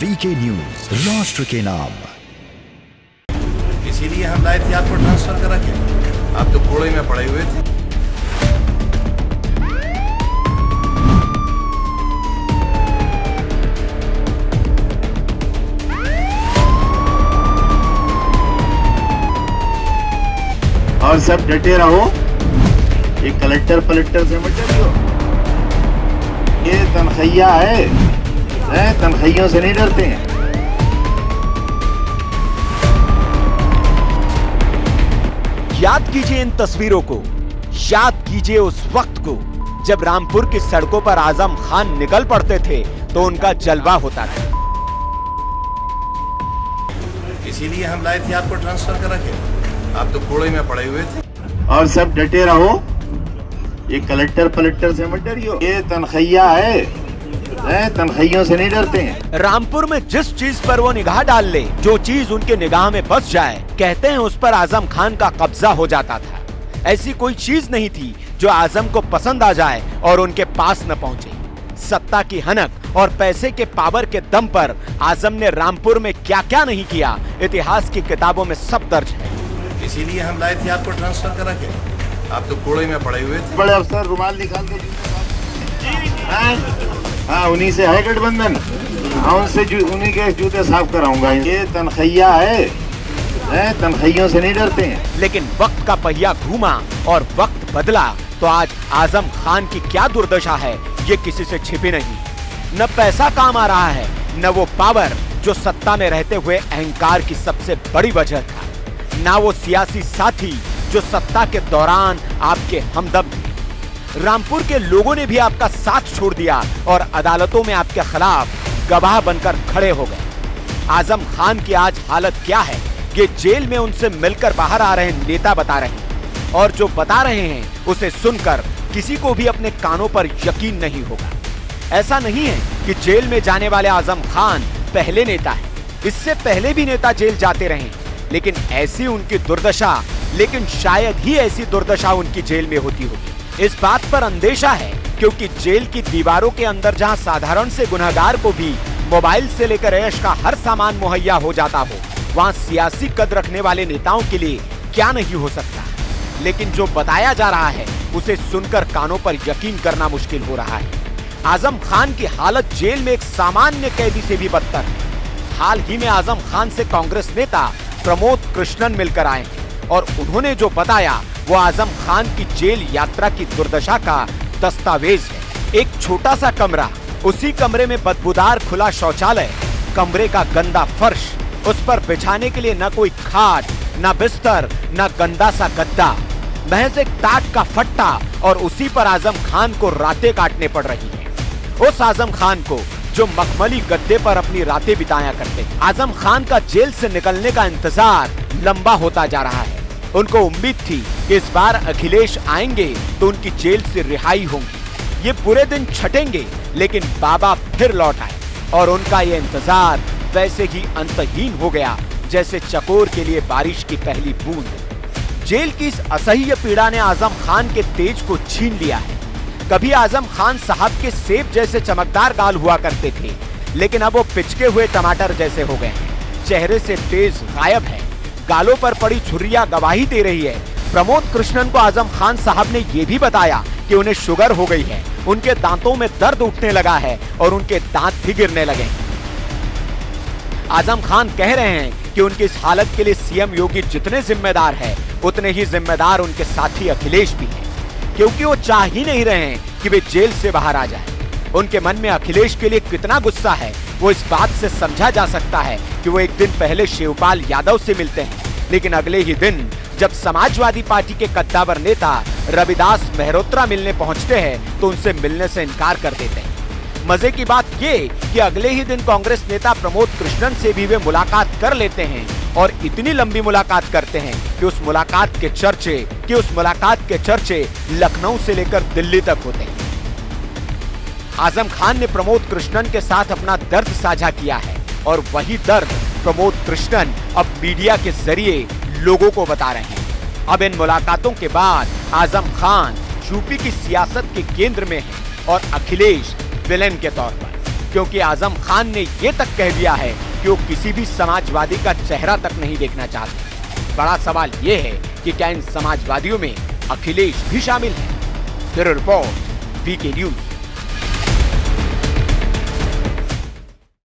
VK news, राष्ट्र के नाम। इसीलिए हम लाए थे आपको ट्रांसफर करा के। आप तो कोड़े में पड़े हुए थे। और सब डटे रहो, ये कलेक्टर पलक्टर से मत डरियो। ये तनखैया है, तनखैयों से नहीं डरते हैं। याद कीजिए इन तस्वीरों को, याद कीजिए उस वक्त को जब रामपुर की सड़कों पर आजम खान निकल पड़ते थे तो उनका जलवा होता था। इसीलिए हम लाए थे आपको ट्रांसफर करा के। आप तो कोड़े में पड़े हुए थे। और सब डटे रहो, ये कलेक्टर पलक्टर से मत डरियो। ये तनखैया है, तनखैयों से नहीं डरते हैं। रामपुर में जिस चीज पर वो निगाह डाल ले, जो चीज उनके निगाह में बस जाए, कहते हैं उस पर आजम खान का कब्जा हो जाता था। ऐसी कोई चीज नहीं थी जो आजम को पसंद आ जाए और उनके पास न पहुंचे। सत्ता की हनक और पैसे के पावर के दम पर आजम ने रामपुर में क्या क्या नहीं किया, इतिहास की किताबों में सब दर्ज है। इसीलिए हम लाए थे आपको ट्रांसफर करा के। आप तो कोड़े में पड़े हुए थे। बड़े अफसर रुमाल निकाल के, हाँ उन्हीं से है गठबंधन, हाँ उनसे उन्हीं के जूते साफ कराऊंगा। ये तनखैया है, तनखैयों से नहीं डरते हैं। लेकिन वक्त का पहिया घूमा और वक्त बदला तो आज आजम खान की क्या दुर्दशा है ये किसी से छिपी नहीं। न पैसा काम आ रहा है, न वो पावर जो सत्ता में रहते हुए अहंकार की सबसे बड़ी वजह था, ना वो सियासी साथी जो सत्ता के दौरान आपके हमदम थे। रामपुर के लोगों ने भी आपका साथ छोड़ दिया और अदालतों में आपके खिलाफ गवाह बनकर खड़े हो गए। आजम खान की आज हालत क्या है ये जेल में उनसे मिलकर बाहर आ रहे नेता बता रहे हैं, और जो बता रहे हैं उसे सुनकर किसी को भी अपने कानों पर यकीन नहीं होगा। ऐसा नहीं है कि जेल में जाने वाले आजम खान पहले नेता है, इससे पहले भी नेता जेल जाते रहे, लेकिन ऐसी उनकी दुर्दशा, लेकिन शायद ही ऐसी दुर्दशा उनकी जेल में होती होगी। इस बात पर अंदेशा है क्योंकि जेल की दीवारों के अंदर जहां साधारण से गुनहगार को भी मोबाइल से लेकर ऐश का हर सामान मुहैया हो जाता हो, वहां सियासी कद रखने वाले नेताओं के लिए क्या नहीं हो सकता। लेकिन जो बताया जा रहा है उसे सुनकर कानों पर यकीन करना मुश्किल हो रहा है। आजम खान की हालत जेल में एक सामान्य कैदी से भी बदतर है। हाल ही में आजम खान से कांग्रेस नेता प्रमोद कृष्णन मिलकर आए हैं और उन्होंने जो बताया वो आजम खान की जेल यात्रा की दुर्दशा का दस्तावेज है। एक छोटा सा कमरा, उसी कमरे में बदबूदार खुला शौचालय, कमरे का गंदा फर्श, उस पर बिछाने के लिए न कोई खाट, न बिस्तर, न गंदा सा गद्दा, महज एक टाट का फट्टा, और उसी पर आजम खान को रातें काटने पड़ रही है। उस आजम खान को जो मखमली गद्दे पर अपनी रातें बिताया करते। आजम खान का जेल से निकलने का इंतजार लंबा होता जा रहा है। उनको उम्मीद थी कि इस बार अखिलेश आएंगे तो उनकी जेल से रिहाई होगी, ये बुरे दिन छटेंगे, लेकिन बाबा फिर लौट आए और उनका ये इंतजार वैसे ही अंतहीन हो गया जैसे चकोर के लिए बारिश की पहली बूंद। जेल की इस असह्य पीड़ा ने आजम खान के तेज को छीन लिया है। कभी आजम खान साहब के सेब जैसे चमकदार गाल हुआ करते थे, लेकिन अब वो पिचके हुए टमाटर जैसे हो गए हैं। चेहरे से तेज गायब है, गालों पर पड़ी छुरियां गवाही दे रही है। प्रमोद कृष्णन को आजम खान साहब ने यह भी बताया कि उन्हें शुगर हो गई है, उनके दांतों में दर्द उठने लगा है और उनके दांत भी गिरने लगे हैं। आजम खान कह रहे हैं कि उनकी इस हालत के लिए सीएम योगी जितने जिम्मेदार है, उतने ही जिम्मेदार उनके साथी अखिलेश भी हैं, क्योंकि वो चाह ही नहीं रहे हैं कि वे जेल से बाहर आ जाएं। उनके मन में अखिलेश के लिए कितना गुस्सा है वो इस बात से समझा जा सकता है कि वो एक दिन पहले शिवपाल यादव से मिलते हैं, लेकिन अगले ही दिन जब समाजवादी पार्टी के कद्दावर नेता रविदास मेहरोत्रा मिलने पहुंचते हैं तो उनसे मिलने से इनकार कर देते हैं। मजे की बात ये कि अगले ही दिन कांग्रेस नेता प्रमोद कृष्णन से भी वे मुलाकात कर लेते हैं और इतनी लंबी मुलाकात करते हैं कि उस मुलाकात के चर्चे लखनऊ से लेकर दिल्ली तक होते हैं। आजम खान ने प्रमोद कृष्णन के साथ अपना दर्द साझा किया है और वही दर्द प्रमोद कृष्णन अब मीडिया के जरिए लोगों को बता रहे हैं। अब इन मुलाकातों के बाद आजम खान यूपी की सियासत के केंद्र में है और अखिलेश विलेन के तौर पर, क्योंकि आजम खान ने ये तक कह दिया है कि वो किसी भी समाजवादी का चेहरा तक नहीं देखना चाहते। बड़ा सवाल ये है कि क्या इन समाजवादियों में अखिलेश भी शामिल है? Bureau report, VK news.